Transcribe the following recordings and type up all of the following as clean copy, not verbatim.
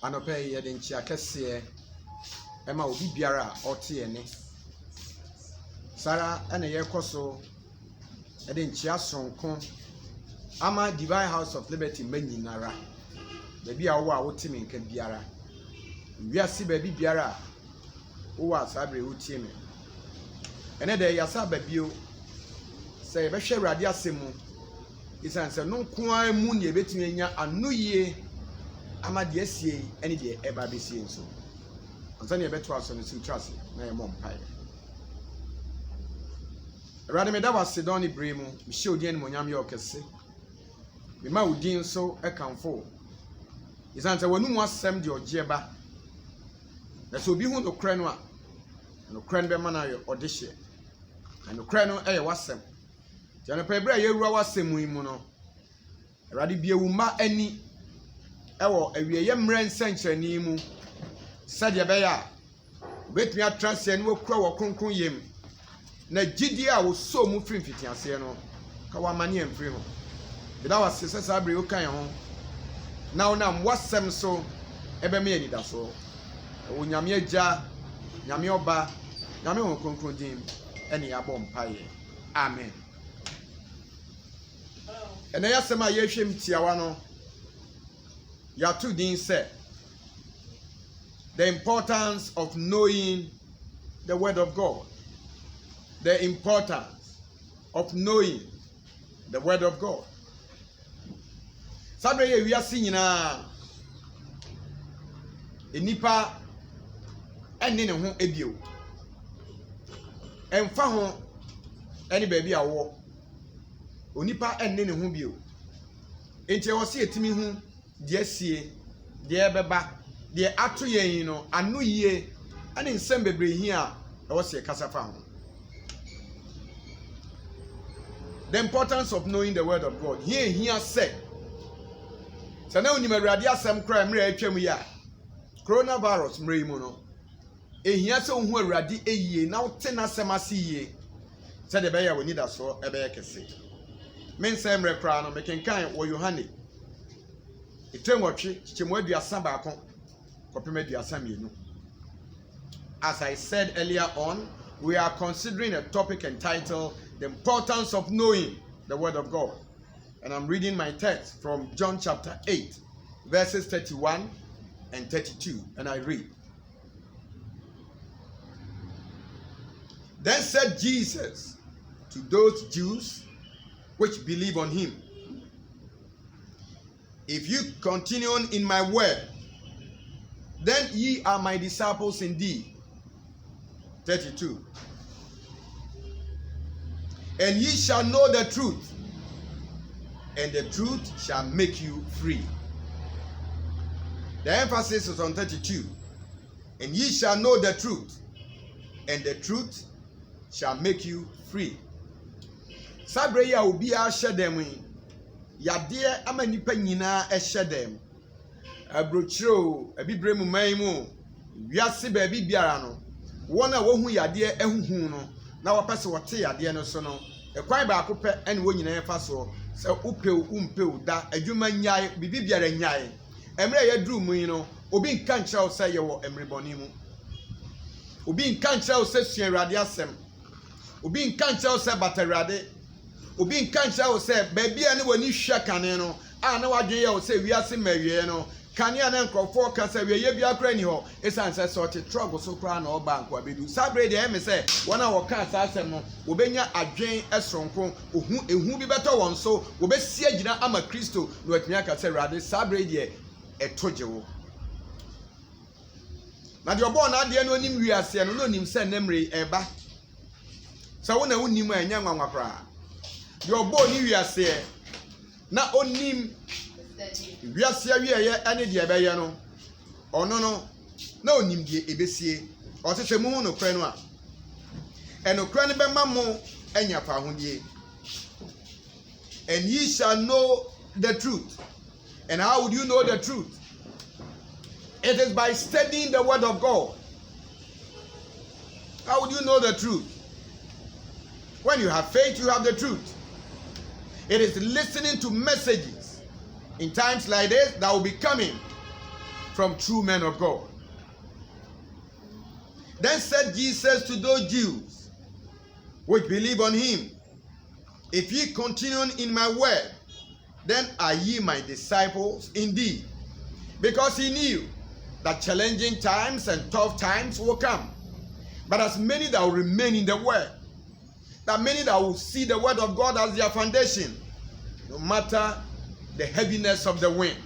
Anope yɛde nkyia kɛseɛ ɛma obi biara ɔte ene. Sara ɛna yɛkɔ so ɛde nkyia sonko ama Divine House of Liberty manyinara. Baabi a wo a wote me nka biara. Wiase baabi biara wo a sabre wotie me. Ene de yasa baabio sɛ yɛbɛhwɛ Awurade asɛm mu. Isan sɛ no nko a mu ne yɛbɛtumi anya anoyie ama de asie ɛne de ɛba besie nso. Ansa ne yɛbɛto aso no simtrase na yɛ mɔ mpae. Awurade me da wase don ne bre mu, me hye odin ne monyam yɛ ɔkɛse. Me ma odin so ɛkamfo. Isan sɛ wanu mu asɛm de ɔgye ba. Na sɛ obi hu nokra no a nokra no bɛma na yɛ ɔde hye. Na nokra no ɛyɛ wasɛm. Jana pebra yewura wasɛm yi mu no. Awurade bie wo ma ani ɛwɔ awieye mmerɛ nsɛnkyerɛnne mu. Sɛdeɛ bɛyɛ a obetumi atrase ne wakura wɔ kronkron yam. Na gidi a wo so mu firi mfitiase no ka wa mane amfiri ho. Bida wase sɛ saa bere wokan ho. Na wonam wasɛm so ɛbɛme anida so. Wo nyame agya, nyame ɔba, nyame ho kronkron dim ɛne yɛabɔ mpaeɛ. Amen. And I asked my Yeshim Tiawano Yatudin said the importance of knowing the word of God. The importance of knowing the word of God. Sabre we are seeing na enipa enne ne ho ebio. Emfa ho ene baabi awo. Onipa enne ne ho bio. Enti wo se etimi hu de asie, de ebeba, de ato yen no anu yie ane nsem bebre hi a wo se kasafa ho. The importance of knowing the word of God. Here said. So now unim Awurade asem kra mre atwam ya. Coronavirus mre mu no. Ehia se ohu Awurade eyie na wote na asem ase yie. Said the beya we need aso ebe kese. Men say mre kra no mekenkan wo Yohane. Etwenwotwe chichemu aduasa baako kopem aduasa mienu. As I said earlier on, we are considering a topic entitled The Importance of Knowing the Word of God. And I'm reading my text from John chapter 8, verses 31 and 32. And I read. Then said Jesus to those Jews which believe on him, if you continue in my word, then ye are my disciples indeed. 32. And ye shall know the truth, and the truth shall make you free. The emphasis is on 32. And ye shall know the truth, and the truth shall make you free. Sabre ya obi a hyedem yade ama nipa nyina hyedem abrochiro abibre mu man mu wiase ba bi biara no wona wo hu yade ehuhu no na wopese wote yade no so no ekwan ba akopɛ ene wo nyina fa so sɛ upew umpew da adwuma nyae bibi biara nyae emre ya duru mu yi no obi nka nkyerɛw sɛ ye wo emrebɔne mu obi nka nkyerɛw sɛ sua Awurade asɛm obi nka nkyerɛw sɛ batarade obi nka nkyerɛw sɛ baabi a ne wani hwɛ kane no a na wadwen yɛ wo sɛ wiase mawie no kane a na nkrɔfoɔ ka sɛ wieye bia kra ni hɔ esan sɛ sɔte trog so kra na ɔba nkwa bedu sabre de ɛme sɛ wɔn a wɔka asasɛm no wobenya adwen ɛsronko ehu bi bɛtɔ wɔn so wobɛsi agyina ama Kristo na watumi aka sɛ Awurade sabre de ɛto gye wo na de ɔbɔ na ade no onim wiase no onim sɛ nemre ɛba sɛ wo na wonim a ɛnya nwanwa kra de ɔbɔ ni wiase na onim wiase awieye ane de ɛbɛyɛ no ɔno no na onim de ebesie ɔtete mu hu no kra no a ɛnokra ne bɛma mo anya fa hodie. And ye shall know the truth. And how would you know the truth? It is by studying the word of God. How would you know the truth? When you have faith, you have the truth. It is listening to messages in times like this that will be coming from true men of God. Then said Jesus to those Jews which believe on him, if ye continue in my word, then are ye my disciples indeed. Because he knew that challenging times and tough times will come. But as many that will remain in the word, that many that will see the word of God as their foundation, no matter the heaviness of the wind,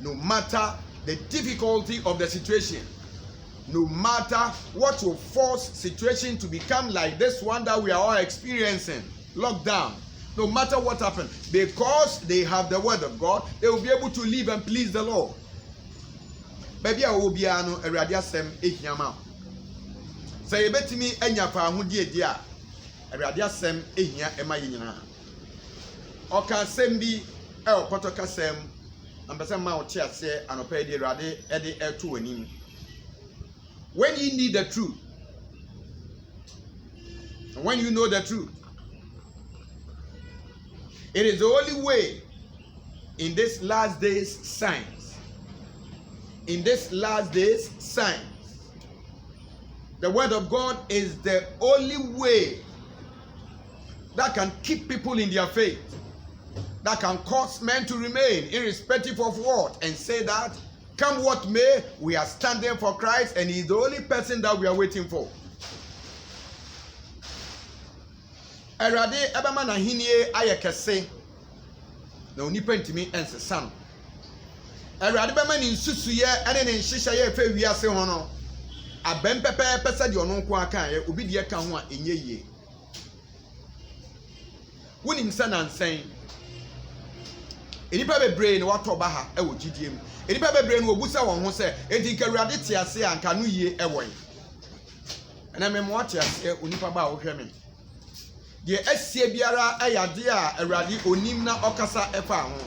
no matter the difficulty of the situation, no matter what will force situation to become like this one that we are all experiencing, lockdown, no matter what happens, because they have the word of God, they will be able to live and please the Lord. Baby, I will be ano eradia sem ehiama. Say betimi enya fa ahodie dia. Eradia sem ehia ema yinyina. Oka sem bi e opotoka sem ambese ma o tie ase anopa di erade ede eto anim. When you need the truth, and when you know the truth, it is the only way in this last days signs. In this last days signs. The word of God is the only way that can keep people in their faith, that can cause men to remain irrespective of what, and say that come what may, we are standing for Christ and he is the only person that we are waiting for. Erade ebama na hinie ayekese na onipa ntimi ensesa no. Erade bema ni nsusuye ene ne nhihye ye fa wiase ho no. Abem pepe pesa de ono nko aka ye obi de ka ho a enye yie. Wonim sa na nsen. Enipa bebre ne wato ba ha e wo gidiem. Enipa bebre ne obusa won ho se enti ka Erade te ase anka no yie e won. Ena me mo ate ase onipa ba wo hwe me. De asie biara ayade a Erade onim na okasa efa ho.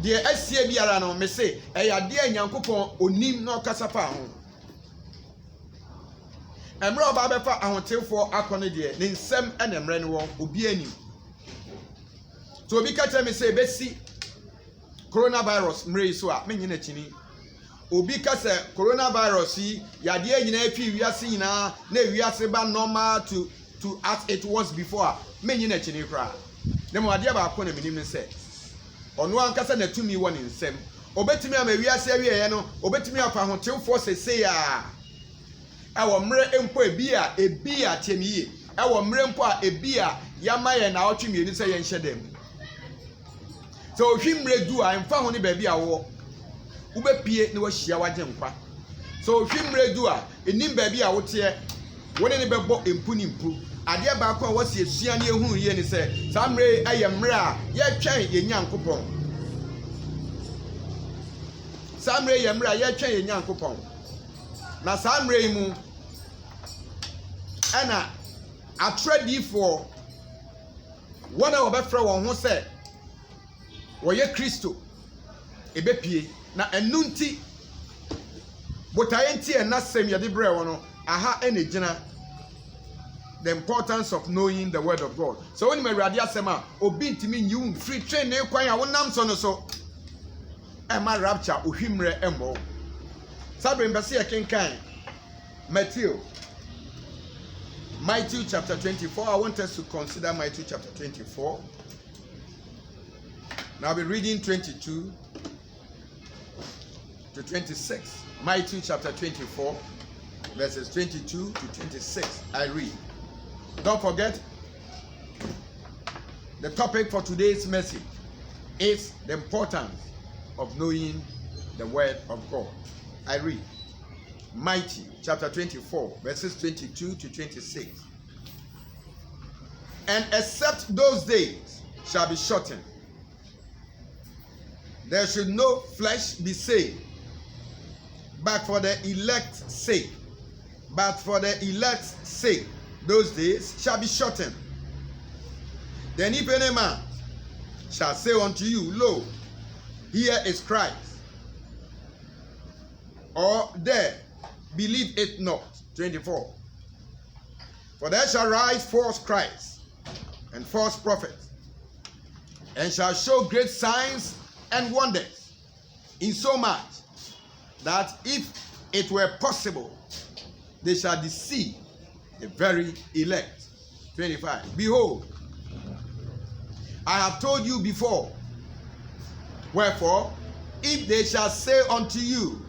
De asie biara no me se ayade anyankopon onim na okasa fa ho. Emre oba befa ahotefo akone de ne nsem ene emre ne won obi anim. So obi ka tell me say besi coronavirus mre so a menye na chini. Obi ka say coronavirus yi yade anyina afi wiase nyina na wiase ba normal to as it was before. Menye na chini kra. Na mo ade ba akọ na menim ne say ono ankasa na tumi won nsem. Obetimi ama wiase awie no, obetimi afa hotewfo sese a. Ewo mre empo ebi a temiye. Ewo mre empo a ebi a yamaye na otwemi ni say yen hyedem. So hwimre du a emfa ho ne ba bi a wo. Ubepie ne wahia wagye nkwa. So hwimre du a enim ba bi a wote wone ne bebo empu ni mpu. Ade ba ko a wasi esua ne ehunu ye ni say samre ayemre a ye twen ye nyankopon. Samre yemre a ye twen ye nyankopon. Na samre mu ana atredi for wona obefra won ho say woye Kristo ebepie na enunti botaye nti enasem ye de bre wono aha enegina the importance of knowing the word of God. So when me Erade asema obi ntimi nyiwu free train na kwan ya wonam so no so e ma rapture ohwimre embo sabre mbese ye kenkan Matthew chapter 24. I want us to consider Matthew chapter 24. Now I'll be reading 22 to 26. Matthew chapter 24, verses 22 to 26. I read. Don't forget, the topic for today's message is the importance of knowing the word of God. I read. Matthew chapter 24, verses 22 to 26. And except those days shall be shortened, there should no flesh be saved, but for the elect's sake. But for the elect's sake, those days shall be shortened. Then if any man shall say unto you, Lo, here is Christ, or there, believe it not. 24. For there shall rise false Christs and false prophets, and shall show great signs and wonders, in so much that if it were possible, they shall deceive the very elect. 25. Behold, I have told you before. Wherefore, if they shall say unto you,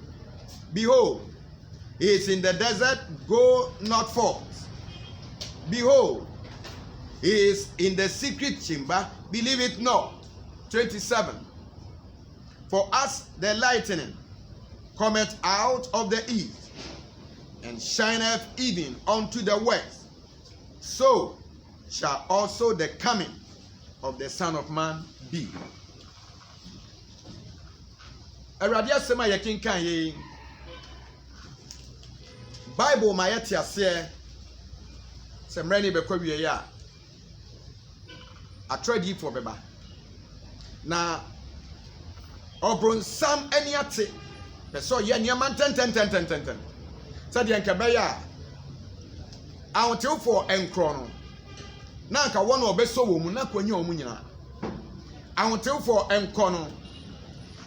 behold, he is in the desert, go not forth. Behold, he is in the secret chamber, believe it not. 27. For as the lightning cometh out of the east, and shineth even unto the west, so shall also the coming of the Son of Man be. Awurade asɛm a yɛkenkan yi, Bible ma yɛte aseɛ sɛ mmerɛ ne bɛkɔ wie a atwerɛdiifoɔ bɛba na ɔbronsam ani ate pɛ sɛ ɔyɛ nneɛma ntɛntɛntɛntɛntɛntɛn sɛdeɛ nka bɛyɛ a ahotewfoɔ nkorɔ no na anka wɔn a ɔbɛsɔ wɔ mu na kɔnyɛ wɔn nyinaa. Ahotewfoɔ nkɔ no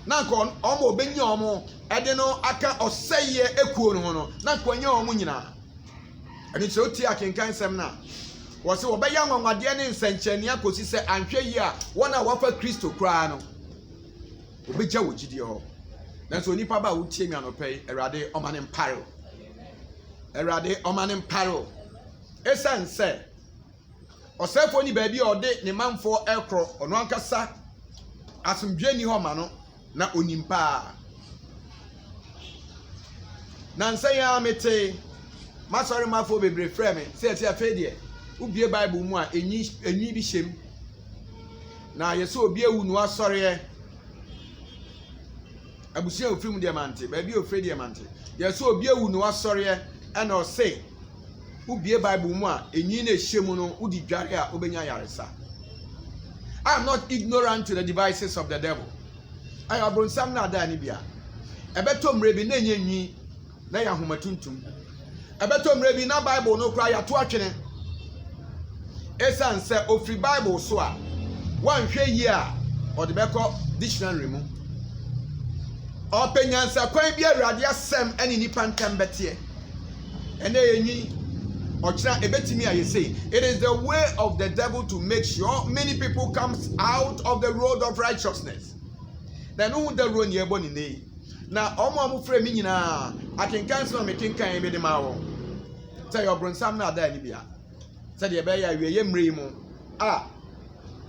na anka ɔmo ɔbɛnyɛ wɔn ɛde no aka ɔsɛyɛ ekuo no ho no na kɔnyɛ wɔn nyinaa. Ɛno nti oti akenkan nsɛm na wɔsɛ wɔbɛyɛ anwanwadeɛ ne nsɛnkyerɛnneɛ akɔsi sɛ anhwɛ yi a wɔn a wɔafa Kristo koraa no wɔbɛgya wɔ gyidie hɔ. Nanso onipa ba a wotie mi anɔpɛ yi, Awurade ɔma ne mpare o. Awurade ɔma ne mpare o. Ɛsiane sɛ ɔsɛfoɔ ni baabi a ɔde ne manfoɔ ɛkorɔ ɔno ankasa asomdwe ni hɔ ma no na onim paa. Nansa ya mete masɔre mafo bebree frɛ me sɛ ɛte afei deɛ wobie Bible mu a enyi bi hyɛm na yɛsɛ obi ewu no asɔreɛ abusua ofiri mu deɛ mante baabi ofiri deɛ mante yɛsɛ obi ewu no asɔreɛ ɛna ɔse wobie Bible mu a enyi na ehyɛm no wodi dware a obenya yaresa. I am not ignorant to the devices of the devil. I abronsam na ada ni bia ɛbɛtɔ mmerɛ bi na enye nwi na yɛ ahoma tuntum. Ɛbɛtɔ mmerɛ bi na Bible no kora yɛato atwene. Ɛsiane sɛ ofiri Bible so a wanhwɛ yi a ɔde bɛkɔ dictionary mu. Ɔpɛnyansa kwan bi Awurade asɛm ɛne nipa ntam bɛteɛ. Ɛnɛ enyi ɔkyerɛ ebetimi a yɛsɛ it is the way of the devil to make sure many people comes out of the road of righteousness. Na no hu the road ni ɛbɔ ne nei. Na ɔmo frɛ mi nyinaa akenkan so na mekenkan bi de ma wɔ. Sɛ yɛ ɔbronsam na ada ni bia. Sɛ deɛ ɛbɛyɛ awie yɛ mmerɛ yi mu a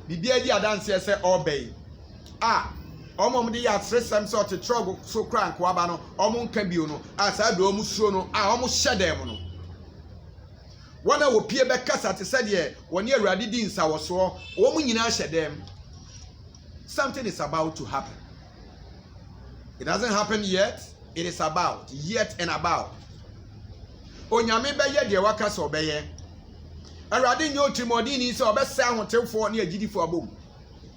bibia di adanseɛ sɛ ɔbɛyi a ɔmo de yɛ atresɛm sɛ ɔte trɔg so kra nkoaba no ɔmo nka bio no a saa do ɔmo suro no a ɔmo hyɛ dɛm no wɔn a wɔpie bɛkasa te sɛ deɛ wɔne Awurade di nsawɔsoɔ wɔn nyinaa hyɛ dɛm. Something is about to happen. It hasn't happened yet. It is about, yet and about. Onyame bɛyɛ deɛ waka sɛ ɔbɛyɛ. Awurade nyɛ otimɔdini sɛ ɔbɛsɛ ahotewfoɔ ne agyidifoɔ abom.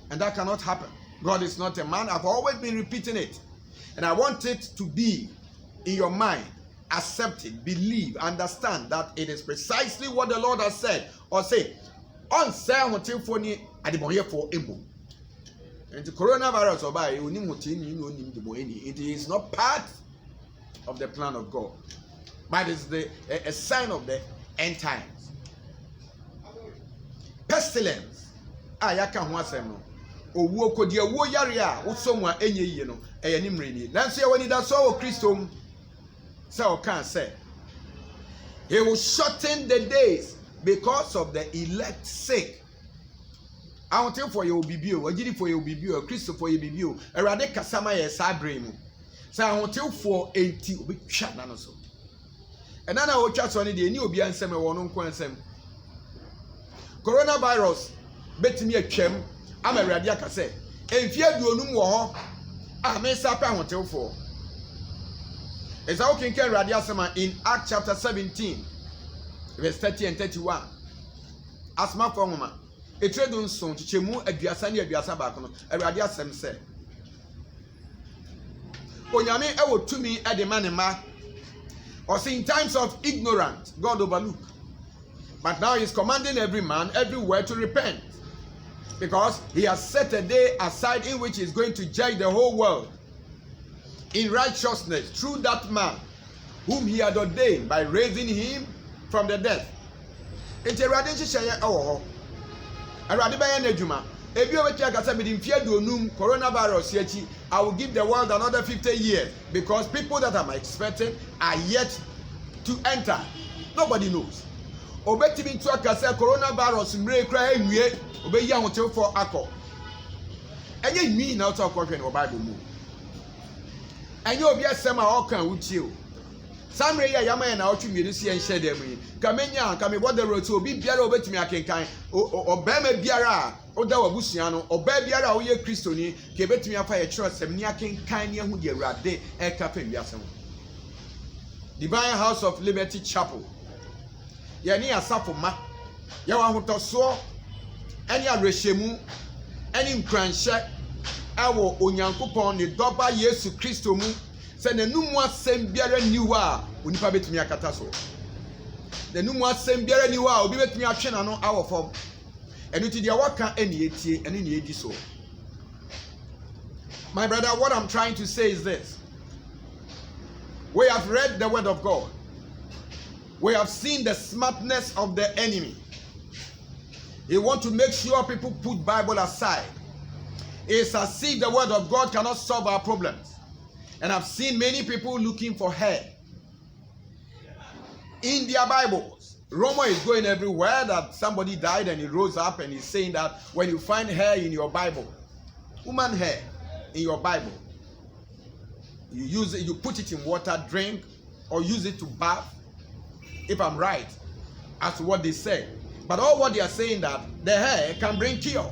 And that cannot happen. God is not a man. I've always been repeating it. And I want it to be in your mind. Accept it, believe, understand that it is precisely what the Lord has said. Or say, on say ahotewfoɔ ne adebɔnyɛfoɔ ebo. And the coronavirus it is not part of the plan of God, but it's a sign of the end times. Pestilence. Yaka ho asɛm no. Owuo kodi owuo yare a wosomwa enye yie no ɛyɛ ne mmerɛni. Nanso yɛ wani da so wɔ Kristo mu. Sɛ ɔka sɛ he will shorten the days because of the elect's sake. Ahotewfoɔ yɛ obibio, agyidifoɔ yɛ obibio, Kristofoɔ yɛ bibio. Awurade kasama yɛ saa bere mu. Sɛ ahotewfoɔ enti obetwa na no so. Ɛna na otwa so ne deɛ ni obi ansɛm ɛwɔ no nko ansɛm. Coronavirus betimi atwam ama Awurade aka sɛ emfie aduonum wɔ hɔ a me sa pa ahotewfoɔ. Esa okenke Awurade asɛm in Acts chapter 17 verse 30 and 31. Asma for nwoma etredu nson chichemu aduasa ne aduasa baako no Awurade asɛm sɛ Onyame ewo tumi ede ma ne ma. Or in times of ignorance God overlook. But now he's commanding every man everywhere to repent. Because he has set a day aside in which he's going to judge the whole world. in righteousness through that man whom he had ordained by raising him from the dead. Enti Awurade nhyehyɛ ɛwɔ hɔ. Awurade bɛyɛ n'adwuma. Ebi obeti akasa bi mfie donum coronavirus yachi, I will give the world another 50 years because people that I'm expecting are yet to enter. Nobody knows. Obeti bi ntu akasa coronavirus mre kra enwie obeyi ahotew for akọ. Enye nwi na auto akọ hwe no Bible mu. Enye obi asem a okan wutie o. Samre ya yama na otwe mienu si enhye dem yi. Kamenya kamebo the road to obi biara obetimi akenkan obema biara oda wabusua no oba biara wo ye kristoni ke betimi afa ye kire sem ni akenkan ne hu de Awurade e ka fa wiasem. Divine House of Liberty Chapel. Ye ni asafo ma. Ye wa hotoso eni arehemu eni nkranhye ewo onyankopon ne doba Yesu Kristo mu se nanum asem biara niwa a onipa betimi akata so. Nanum asem biara niwa a obi betimi atwe na no awofom. Enuti dia waka eni etie eni ne edi so. My brother, what I'm trying to say is this. We have read the word of God. We have seen the smartness of the enemy. He wants to make sure people put Bible aside. It's as if the word of God cannot solve our problems. And I've seen many people looking for hair in their Bibles. Rumor is going everywhere that somebody died and he rose up and he's saying that when you find hair in your Bible, human hair in your Bible, you use it, you put it in water, drink, or use it to bath. If I'm right, as to what they say. But all what they are saying that the hair can bring cure.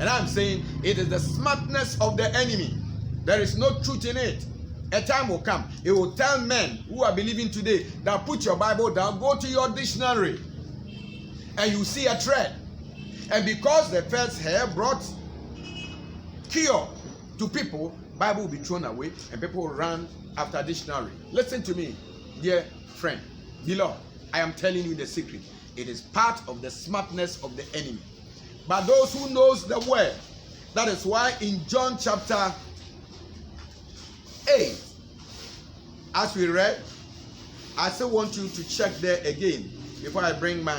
And I'm saying it is the smartness of the enemy. There is no truth in it. A time will come. It will tell men who are believing today that put your Bible down, go to your dictionary, and you see a thread. And because the first hair brought cure to people, Bible will be thrown away and people will run after dictionary. Listen to me, dear friend, beloved. I am telling you the secret. It is part of the smartness of the enemy. But those who knows the word, that is why in John chapter 8, as we read, I still want you to check there again before I bring my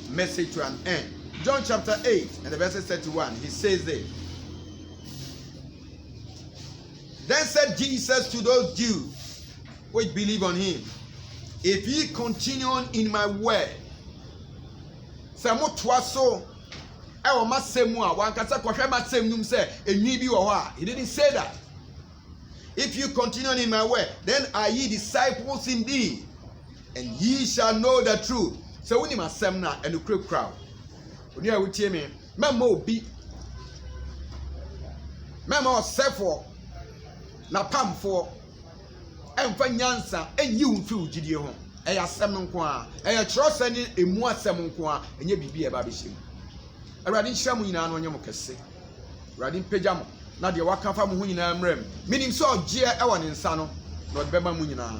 message to an end. John chapter 8 and the verse 31, he says this. Then said Jesus to those Jews which believe on him, if ye continue in my word, he didn't say that. If you continue in my word, then are ye disciples indeed, and ye shall know the truth. So when you must semna and the crowd, when you are with me, Memo be Memo for na pam for and fanyansa and you feel Gideon. Eya asem nko a eya kyerɛ ne emu asem nko a enye bibi e ba behye mu Awurade nhyira mu nyina no nyem kese Awurade mpagya mo na de waka fa mo ho nyina mrem minim so ogye e wɔ ne nsa no na ɔde bɛma mu nyina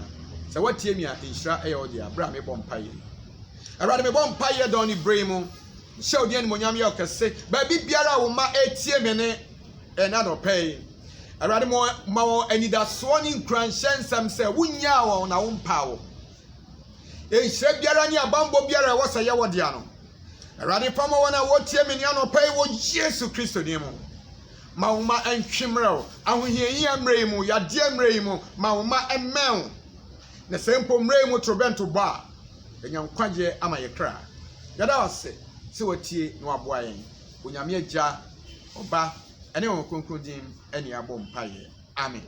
sɛ watie mi a nhyira eya ɔde abra me bɔ mpaye Awurade me bɔ mpaye dɔ ne brɛ mu hyɛ odi ne monyam yɛ kese ba bi biara wo ma etie me ne na no pɛy Awurade mo ma wo anidaso ne nkranhyɛ nsɛm sɛ wunya wo na wo mpa wo Ehye biara ni abambo biara wo sɛ yɛ wɔ dia no Awurade fama wona wo tie me ne anɔpɛ wo Yesu Kristo dim ma wo ma antwemrɛ wo ahohiayi amrɛ mu yade amrɛ mu ma wo ma emmɛn na sɛ mpo mrɛ mu trobento bɔ a enya nkwagye ama yɛ kra yɛda wase sɛ watie na waboa yɛn onyame agya ɔba ɛne wɔn kronkron dim ɛne abɔ mpaeɛ amen